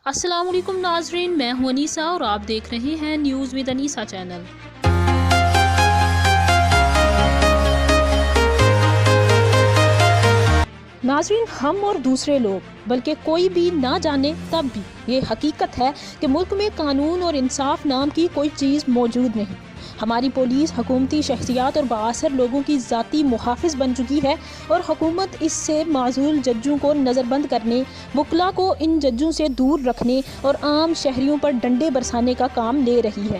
السلام علیکم ناظرین، میں ہوں انیسا اور آپ دیکھ رہے ہیں نیوز ود انیسا چینل۔ ناظرین، ہم اور دوسرے لوگ بلکہ کوئی بھی نہ جانے تب بھی یہ حقیقت ہے کہ ملک میں قانون اور انصاف نام کی کوئی چیز موجود نہیں۔ ہماری پولیس حکومتی شخصیات اور بااثر لوگوں کی ذاتی محافظ بن چکی ہے اور حکومت اس سے معزول ججوں کو نظر بند کرنے، وکلا کو ان ججوں سے دور رکھنے اور عام شہریوں پر ڈنڈے برسانے کا کام لے رہی ہے۔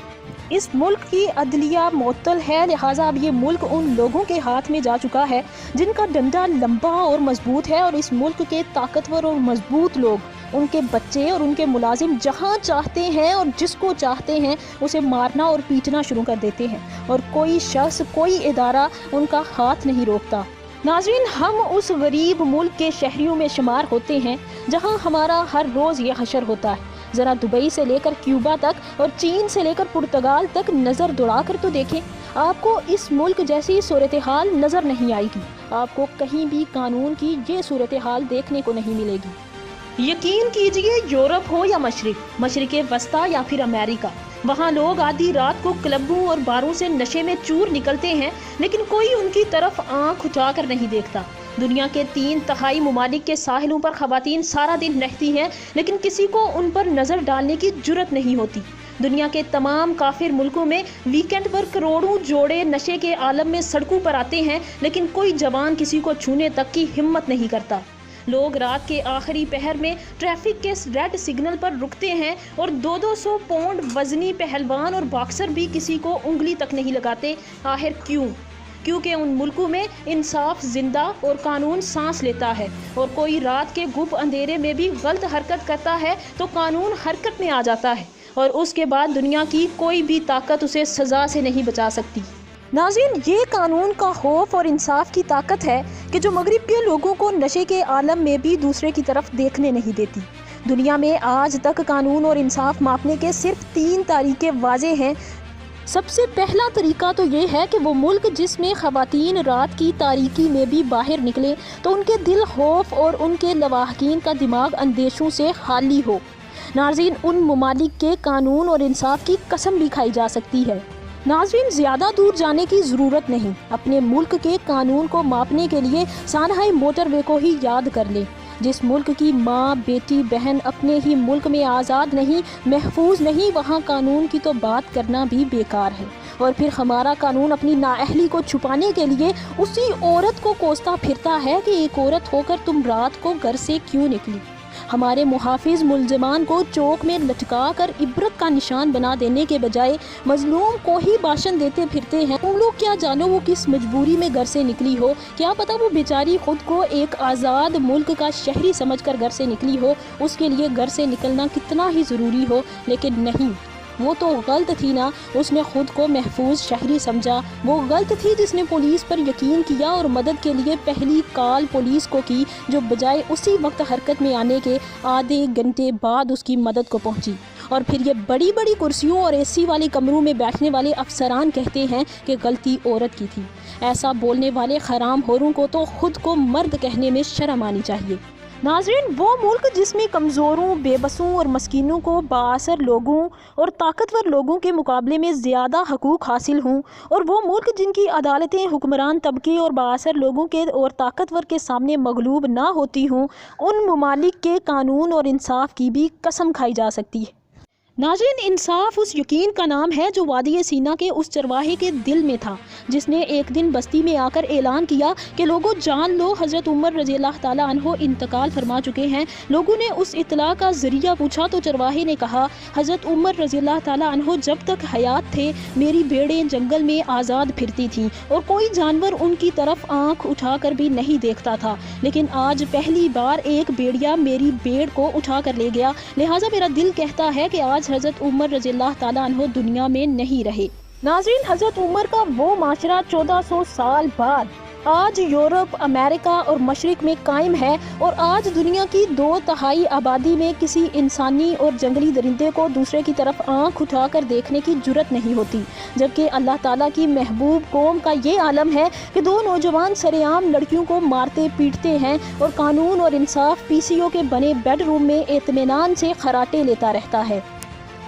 اس ملک کی عدلیہ معطل ہے، لہٰذا اب یہ ملک ان لوگوں کے ہاتھ میں جا چکا ہے جن کا ڈنڈا لمبا اور مضبوط ہے، اور اس ملک کے طاقتور اور مضبوط لوگ، ان کے بچے اور ان کے ملازم جہاں چاہتے ہیں اور جس کو چاہتے ہیں اسے مارنا اور پیٹنا شروع کر دیتے ہیں، اور کوئی شخص، کوئی ادارہ ان کا ہاتھ نہیں روکتا۔ ناظرین، ہم اس غریب ملک کے شہریوں میں شمار ہوتے ہیں جہاں ہمارا ہر روز یہ حشر ہوتا ہے۔ ذرا دبئی سے لے کر کیوبا تک اور چین سے لے کر پرتگال تک نظر دوڑا کر تو دیکھیں، آپ کو اس ملک جیسی صورتحال نظر نہیں آئے گی۔ آپ کو کہیں بھی قانون کی یہ صورتحال دیکھنے کو نہیں ملے گی۔ یقین کیجئے، یورپ ہو یا مشرق وسطی یا پھر امریکہ، وہاں لوگ آدھی رات کو کلبوں اور باروں سے نشے میں چور نکلتے ہیں، لیکن کوئی ان کی طرف آنکھ اٹھا کر نہیں دیکھتا۔ دنیا کے 3/4 ممالک کے ساحلوں پر خواتین سارا دن رہتی ہیں، لیکن کسی کو ان پر نظر ڈالنے کی جرت نہیں ہوتی۔ دنیا کے تمام کافر ملکوں میں ویکینڈ پر کروڑوں جوڑے نشے کے عالم میں سڑکوں پر آتے ہیں، لیکن کوئی جوان کسی کو چھونے تک کی ہمت نہیں کرتا۔ لوگ رات کے آخری پہر میں ٹریفک کے ریڈ سگنل پر رکتے ہیں، اور 200 پاؤنڈ وزنی پہلوان اور باکسر بھی کسی کو انگلی تک نہیں لگاتے۔ آخر کیوں؟ کیونکہ ان ملکوں میں انصاف زندہ اور قانون سانس لیتا ہے، اور کوئی رات کے گپ اندھیرے میں بھی غلط حرکت کرتا ہے تو قانون حرکت میں آ جاتا ہے، اور اس کے بعد دنیا کی کوئی بھی طاقت اسے سزا سے نہیں بچا سکتی۔ ناظرین، یہ قانون کا خوف اور انصاف کی طاقت ہے کہ جو مغرب کے لوگوں کو نشے کے عالم میں بھی دوسرے کی طرف دیکھنے نہیں دیتی۔ دنیا میں آج تک قانون اور انصاف ماپنے کے صرف 3 طریقے واضح ہیں۔ سب سے پہلا طریقہ تو یہ ہے کہ وہ ملک جس میں خواتین رات کی تاریکی میں بھی باہر نکلیں تو ان کے دل خوف اور ان کے لواحقین کا دماغ اندیشوں سے خالی ہو۔ ناظرین، ان ممالک کے قانون اور انصاف کی قسم بھی کھائی جا سکتی ہے۔ ناظرین، زیادہ دور جانے کی ضرورت نہیں، اپنے ملک کے قانون کو ماپنے کے لیے سانحہ موٹر وے کو ہی یاد کر لیں۔ جس ملک کی ماں، بیٹی، بہن اپنے ہی ملک میں آزاد نہیں، محفوظ نہیں، وہاں قانون کی تو بات کرنا بھی بیکار ہے۔ اور پھر ہمارا قانون اپنی نااہلی کو چھپانے کے لیے اسی عورت کو کوستا پھرتا ہے کہ ایک عورت ہو کر تم رات کو گھر سے کیوں نکلی۔ ہمارے محافظ ملزمان کو چوک میں لٹکا کر عبرت کا نشان بنا دینے کے بجائے مظلوم کو ہی بھاشن دیتے پھرتے ہیں۔ تم لوگ کیا جانو وہ کس مجبوری میں گھر سے نکلی ہو، کیا پتا وہ بیچاری خود کو ایک آزاد ملک کا شہری سمجھ کر گھر سے نکلی ہو، اس کے لیے گھر سے نکلنا کتنا ہی ضروری ہو، لیکن نہیں، وہ تو غلط تھی نا، اس نے خود کو محفوظ شہری سمجھا۔ وہ غلط تھی جس نے پولیس پر یقین کیا اور مدد کے لیے پہلی کال پولیس کو کی، جو بجائے اسی وقت حرکت میں آنے کے آدھے گھنٹے بعد اس کی مدد کو پہنچی۔ اور پھر یہ بڑی بڑی کرسیوں اور AC والے کمروں میں بیٹھنے والے افسران کہتے ہیں کہ غلطی عورت کی تھی۔ ایسا بولنے والے حرام خوروں کو تو خود کو مرد کہنے میں شرم آنی چاہیے۔ ناظرین، وہ ملک جس میں کمزوروں، بے بسوں اور مسکینوں کو بااثر لوگوں اور طاقتور لوگوں کے مقابلے میں زیادہ حقوق حاصل ہوں، اور وہ ملک جن کی عدالتیں حکمران طبقے اور بااثر لوگوں کے اور طاقتور کے سامنے مغلوب نہ ہوتی ہوں، ان ممالک کے قانون اور انصاف کی بھی قسم کھائی جا سکتی ہے۔ ناظرین، انصاف اس یقین کا نام ہے جو وادی سینا کے اس چرواہے کے دل میں تھا جس نے ایک دن بستی میں آ کر اعلان کیا کہ لوگوں جان لو، حضرت عمر رضی اللہ تعالیٰ عنہ انتقال فرما چکے ہیں۔ لوگوں نے اس اطلاع کا ذریعہ پوچھا تو چرواہے نے کہا، حضرت عمر رضی اللہ تعالیٰ عنہ جب تک حیات تھے میری بھیڑیں جنگل میں آزاد پھرتی تھیں اور کوئی جانور ان کی طرف آنکھ اٹھا کر بھی نہیں دیکھتا تھا، لیکن آج پہلی بار ایک بھیڑیا میری بھیڑ کو اٹھا کر لے گیا، لہٰذا میرا دل کہتا ہے کہ آج حضرت عمر رضی اللہ تعالیٰ عنہ دنیا میں نہیں رہے۔ ناظرین، حضرت عمر کا وہ معاشرہ 1400 سال بعد آج یورپ، امریکہ اور مشرق میں قائم ہے، اور آج دنیا کی 2/3 آبادی میں کسی انسانی اور جنگلی درندے کو دوسرے کی طرف آنکھ اٹھا کر دیکھنے کی جرت نہیں ہوتی، جبکہ اللہ تعالیٰ کی محبوب قوم کا یہ عالم ہے کہ 2 نوجوان سرے عام لڑکیوں کو مارتے پیٹتے ہیں اور قانون اور انصاف پی سی او کے بنے بیڈ روم میں اطمینان سے خراٹے لیتا رہتا ہے۔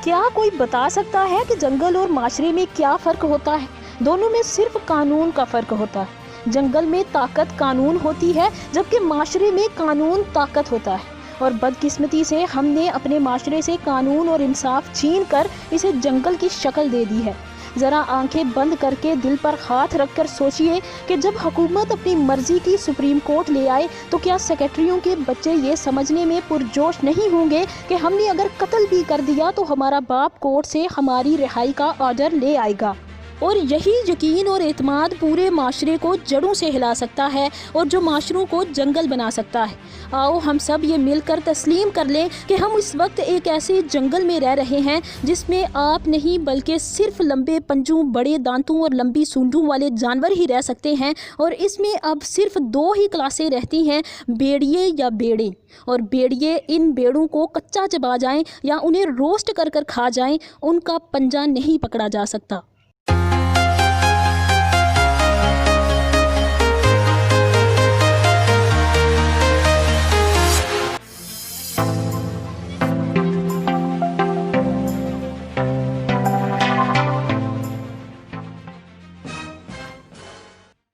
کیا کوئی بتا سکتا ہے کہ جنگل اور معاشرے میں کیا فرق ہوتا ہے؟ دونوں میں صرف قانون کا فرق ہوتا ہے۔ جنگل میں طاقت قانون ہوتی ہے، جبکہ معاشرے میں قانون طاقت ہوتا ہے، اور بدقسمتی سے ہم نے اپنے معاشرے سے قانون اور انصاف چھین کر اسے جنگل کی شکل دے دی ہے۔ ذرا آنکھیں بند کر کے دل پر ہاتھ رکھ کر سوچئے کہ جب حکومت اپنی مرضی کی سپریم کورٹ لے آئے تو کیا سیکرٹریوں کے بچے یہ سمجھنے میں پرجوش نہیں ہوں گے کہ ہم نے اگر قتل بھی کر دیا تو ہمارا باپ کورٹ سے ہماری رہائی کا آرڈر لے آئے گا؟ اور یہی یقین اور اعتماد پورے معاشرے کو جڑوں سے ہلا سکتا ہے اور جو معاشروں کو جنگل بنا سکتا ہے۔ آؤ ہم سب یہ مل کر تسلیم کر لیں کہ ہم اس وقت ایک ایسے جنگل میں رہ رہے ہیں جس میں آپ نہیں بلکہ صرف لمبے پنجوں، بڑے دانتوں اور لمبی سونڈوں والے جانور ہی رہ سکتے ہیں، اور اس میں اب صرف 2 ہی کلاسیں رہتی ہیں، بیڑیے یا بیڑے۔ اور بیڑیے ان بیڑوں کو کچا چبا جائیں یا انہیں روسٹ کر کر کھا جائیں، ان کا پنجہ نہیں پکڑا جا سکتا۔